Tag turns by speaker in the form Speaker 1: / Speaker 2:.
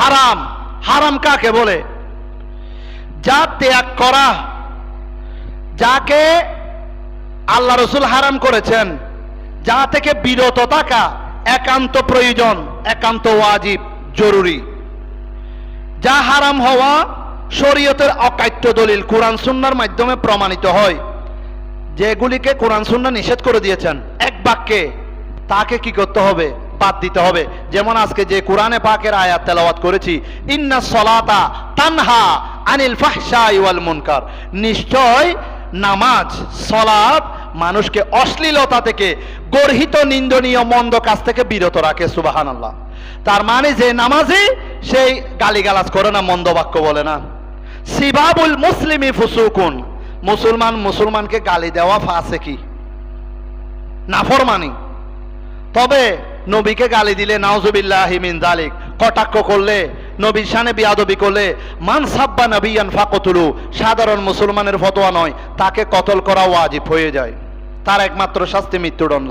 Speaker 1: হারাম। হারাম কাকে বলে? যা ত্যাগ করা, যাকে আল্লাহ রসুল হারাম করেছেন, যা থেকে বিরত থাকা একান্ত প্রয়োজন, একান্ত ওয়াজিব, জরুরি। যা হারাম হওয়া শরীয়তের অকাট্য দলিল, কোরআন সুন্নাহর মাধ্যমে প্রমাণিত হয়। যেগুলিকে কোরআন সুন্নাহ নিষেধ করে দিয়েছেন এক বাক্যে, তাকে কি করতে হবে? বাদ দিতে হবে। যেমন আজকে যে কোরআনে পাকের আয়াত তেলাওয়াত করেছি, ইন্নাস সালাতা তানহা আনিল ফাহশাই ওয়াল মুনকার, নিশ্চয় নামাজ, সালাত মানুষকে অশ্লীলতা থেকে, গর্হিত নিন্দনীয় মন্দ কাজ থেকে বিরত রাখে। সুবহানাল্লাহ। তার মানে যে নামাজি, সেই গালিগালাজ করে না, মন্দ বাক্য বলে না। সিবাবুল মুসলিমি ফুসুকুন, মুসলমানকে গালি দেওয়া ফাসিকি, নাফরমানি। তবে নবীকে গালি দিলে, নাউজুবিল্লাহি মিন যালিক, কটাক্ষ করলে, নবীর শানে বিয়াদবি করলে, মান সাব্বা নবিয়ান ফাকতুলু, সাধারণ মুসলমানের ফতোয়া নয়, তাকে কতল করা ওয়াজিব হয়ে যায়। তার একমাত্র শাস্তি মৃত্যুদণ্ড।